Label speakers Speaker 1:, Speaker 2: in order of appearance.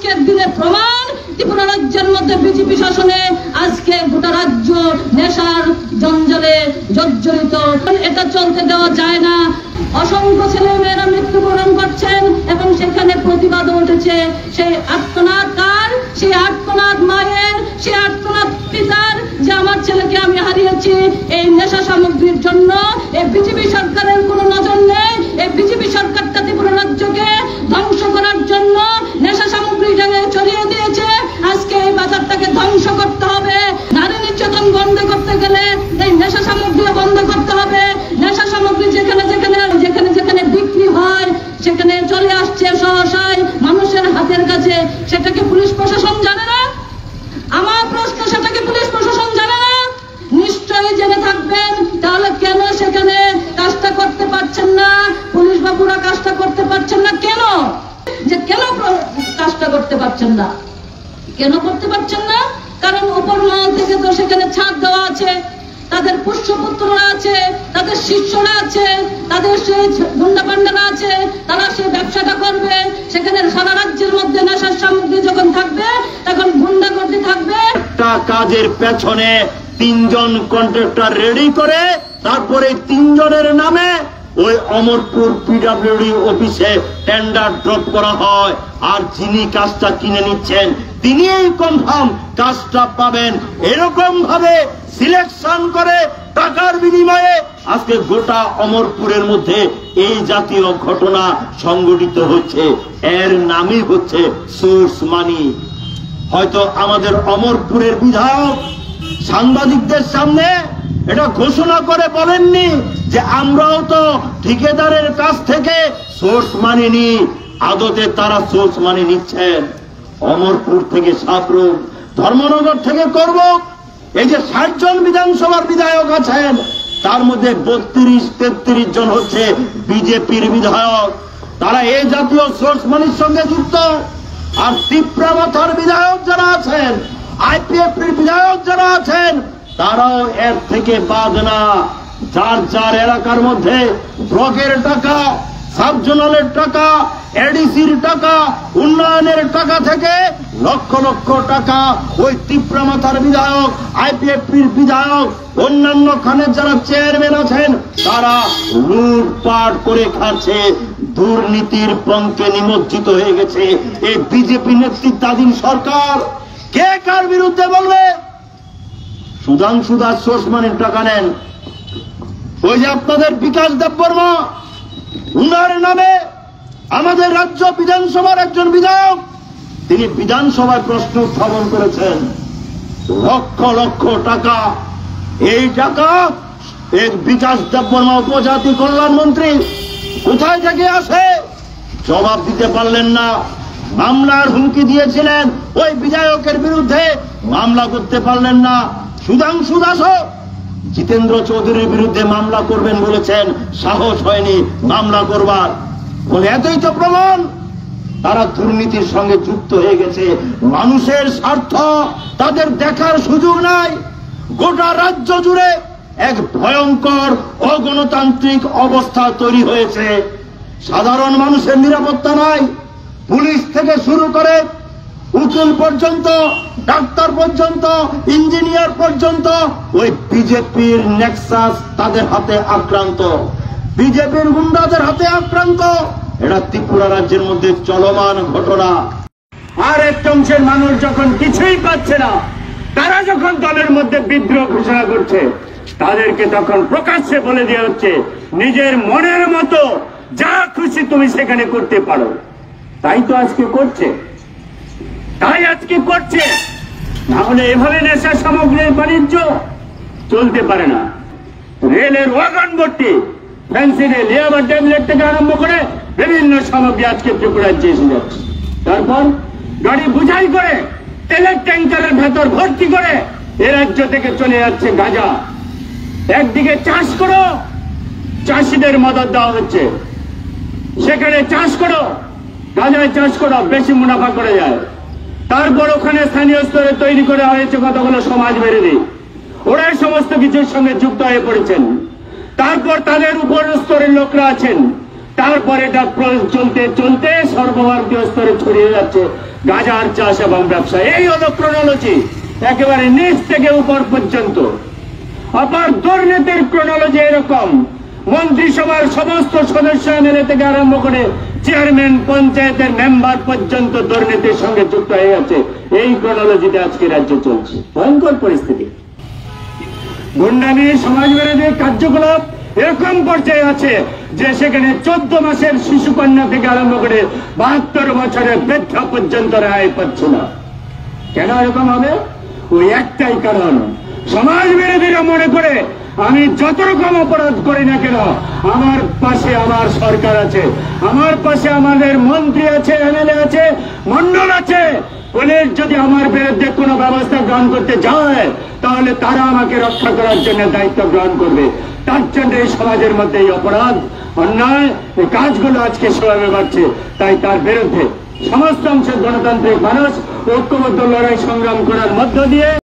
Speaker 1: আজকের দিনে প্রমাণ ত্রিপুরা রাজ্যের মধ্যে বিজেপি শাসনে আজকে গোটা রাজ্য নেশার জঞ্জালে জর্জরিত। এটা চলতে দেওয়া যায় না। অসংখ্য ছেলে মেয়েরা মৃত্যুবরণ করছেন এবং সেখানে প্রতিবাদ উঠেছে। সেই আর্তনাদ কার? সেই আর্তনাদ মায়ের, সেই আর্তনাদ পিতার, যে আমার ছেলেকে আমি হারিয়েছি এই নেশা সামগ্রীর জন্য। এই বিজেপি সরকারের কোনো নজর নেই। এই বিজেপি সরকারটা ত্রিপুরা রাজ্যকে ধ্বংস করার জন্য নেশা সামগ্রীটাকে ছড়িয়ে দিয়েছে। আজকে এই বাজারটাকে ধ্বংস করতে হবে। নারী নির্যাতন বন্ধ করতে গেলে এই নেশা সামগ্রী বন্ধ করতে হবে। নেশা সামগ্রী যেখানে যেখানে যেখানে যেখানে বিক্রি হয় সেখানে চলে আসছে সহসায় মানুষের হাতের কাছে। সেটাকে পুলিশ প্রশাসন জানে না? আমার প্রশ্ন, সেটাকে পুলিশ প্রশাসন জানে না? নিশ্চয়ই জেনে থাকবেন। তাহলে কেন সেখানে কাজটা করতে পারছেন না? পুলিশ বাবুরা কাজটা করতে পারছেন না কেন? যে কেন কাজটা করতে পারছেন না? কেন করতে পারছেন না? কারণ উপর মহল থেকে তো সেখানে ছাড় দেওয়া আছে। তাদের পুষ্যপুত্ররা আছে, তাদের শিষ্যরা আছে, তাদের সেই গুন্ডা পান্ডারা আছে। তারা সেই ব্যবসাটা করবে। সেখানে সারা রাজ্যের মধ্যে নেশার সামগ্রী যখন থাকবে তখন গুন্ডা করতে থাকবে।
Speaker 2: একটা কাজের পেছনে 3 জন কন্ট্রাক্টর রেডি করে তারপরে 3 জনের নামে ওই অমরপুর পিডব্লিউডি অফিসে টেন্ডার ড্রপ করা হয়। আর যিনি কাজটা কিনে নিচ্ছেন তিনিই কনফার্ম কাজটা পাবেন। এরকম ভাবে সিলেকশন করে টাকার বিনিময়ে আজকে গোটা অমরপুরের মধ্যে এই জাতীয় ঘটনা সংঘটিত হচ্ছে। এর নামই হচ্ছে সোর্স মানি। হয়তো আমাদের অমরপুরের বিধায়ক সাংবাদিকদের সামনে এটা ঘোষণা করে বলেননি যে আমরাও তো ঠিকাদারের কাছ থেকে সোর্স মানি নিই। আদতে তারা সোর্স মানি নিচ্ছেন অমরপুর থেকে সাবরুম, ধর্মনগর থেকে করব। এই যে 60 জন বিধানসভার বিধায়ক আছেন তার মধ্যে 32-33 জন হচ্ছে বিজেপির বিধায়ক। তারা এই জাতীয় সোর্স মানির সঙ্গে যুক্ত। আর ত্রিপুরামাথার বিধায়ক যারা আছেন, আইপিএফের বিধায়ক যারা আছেন তারাও এর থেকে বাদ না। যার যার এলাকার মধ্যে ব্লকের টাকা, সাব জোনালের টাকা, এডিসির টাকা, উন্নয়নের টাকা থেকে লক্ষ লক্ষ টাকা ওই ত্রিপুরামাথার বিধায়ক, আইপিএফের বিধায়ক, অন্যান্য খানের যারা চেয়ারম্যান আছেন তারা লুটপাট করে খাচ্ছে। দুর্নীতির পঙ্কে নিমজ্জিত হয়ে গেছে এই বিজেপি নেতৃত্বাধীন সরকার। কে কার বিরুদ্ধে বলবে? সুধাংশু দাস সোর্স মানির টাকা নেন। ওই যে আপনাদের বিকাশ দেববর্মা, উনার নামে আমাদের রাজ্য বিধানসভার একজন বিধায়ক, তিনি বিধানসভায় প্রশ্ন উত্থাপন করেছেন। লক্ষ লক্ষ টাকা, এই টাকা এক বিকাশ দেববর্মা উপজাতি কল্যাণ মন্ত্রী কোথায় থেকে আসে? জবাব দিতে পারলেন না। মামলার হুমকি দিয়েছিলেন ওই বিধায়কের বিরুদ্ধে, মামলা করতে পারলেন না। সুধাংশু দাসও জিতেন্দ্র চৌধুরীর বিরুদ্ধে মামলা করবেন বলেছেন, সাহস হয়নি মামলা করবার। বলে এতই তো প্রমাণ তারা দুর্নীতির সঙ্গে যুক্ত হয়ে গেছে। মানুষের স্বার্থ তাদের দেখার সুযোগ নাই। গোটা রাজ্য জুড়ে এক ভয়ঙ্কর অগণতান্ত্রিক অবস্থা তৈরি হয়েছে। সাধারণ মানুষের নিরাপত্তা নাই। পুলিশ থেকে শুরু করে উকিল পর্যন্ত, ডাক্তার পর্যন্ত, ইঞ্জিনিয়ার পর্যন্ত ওই বিজেপির নেক্সাস তাদের হাতে আক্রান্ত, বিজেপির গুন্ডাদের হাতে আক্রান্ত। এটা ত্রিপুরা রাজ্যের মধ্যে চলমান ঘটনা। আর এক অংশের মানুষ যখন কিছুই পাচ্ছে না, তারা যখন দলের মধ্যে বিদ্রোহ ঘোষণা করছে, তাদেরকে তখন প্রকাশ্যে বলে দেওয়া হচ্ছে নিজের মনের মতো যা খুশি তুমি সেখানে করতে পারো। তাই তো আজকে করছে, তাই আজকে করছে। না হলে এভাবে নেশা সামগ্রীর বাণিজ্য চলতে পারে না। রেলের ওয়াগন ভর্তি ফ্যান্সি রেল, আবার ট্যাবলেট থেকে আরম্ভ করে বিভিন্ন সামগ্রী আজকে ত্রিপুরায় এসে যাচ্ছে। তারপর গাড়ি বুঝাই করে তেলের ট্যাঙ্কারের ভেতর ভর্তি করে এ রাজ্য থেকে চলে যাচ্ছে গাঁজা। একদিকে চাষ করো, চাষিদের মদত দেওয়া হচ্ছে, সেখানে চাষ করো, গাঁজায় চাষ করো, বেশি মুনাফা করে যায়। তারপর ওখানে স্থানীয় স্তরে তৈরি করা হয়েছে কতগুলো সমাজ বিরোধী, ওরা সমস্ত কিছুর সঙ্গে যুক্ত হয়ে পড়েছেন। তারপর তাদের উপর স্তরের লোকরা আছেন। তারপরে এটা চলতে চলতে সর্বভারতীয় স্তরে ছড়িয়ে যাচ্ছে।
Speaker 3: গাঁজার চাষ এবং ব্যবসা। এই হলো ক্রোনোলজি, একেবারে নিচ থেকে উপর পর্যন্ত। আবার দুর্নীতির ক্রোনোলজি এরকম, মন্ত্রিসভার সমস্ত সদস্য এমএলএ থেকে আরম্ভ করে চেয়ারম্যান, পঞ্চায়েতের মেম্বার পর্যন্ত দুর্নীতির সঙ্গে যুক্ত হয়ে আছে। এই ক্রোনোলজিতে আজকে রাজ্য চলছে, ভয়ঙ্কর পরিস্থিতি। গুন্ডামি, সমাজ বিরোধী কার্যকলাপ এরকম পর্যায়ে আছে যে সেখানে 14 মাসের শিশুকন্যা থেকে আরম্ভ করে 72 বছরের বৃদ্ধা পর্যন্ত রেহাই পাচ্ছে না। কেন এরকম হবে? ওই একটাই কারণ, সমাজ বিরোধীরা মনে করে আমি যত রকম অপরাধ করি না কেন আমার পাশে আমার সরকার আছে, আমার পাশে আমাদের মন্ত্রী আছে, এমএলএ আছে, মন্ডল আছে। পুলিশ যদি আমার বিরুদ্ধে কোনো ব্যবস্থা গ্রহণ করতে যায় তাহলে তারা আমাকে রক্ষা করার জন্য দায়িত্ব গ্রহণ করবে। তার জন্য এই সমাজের মধ্যে এই অপরাধ, অন্যায়, এই কাজগুলো আজকে সেভাবে বাড়ছে। তাই তার বিরুদ্ধে সমস্ত অংশের গণতান্ত্রিক মানুষ ঐক্যবদ্ধ লড়াই সংগ্রাম করার মধ্য দিয়ে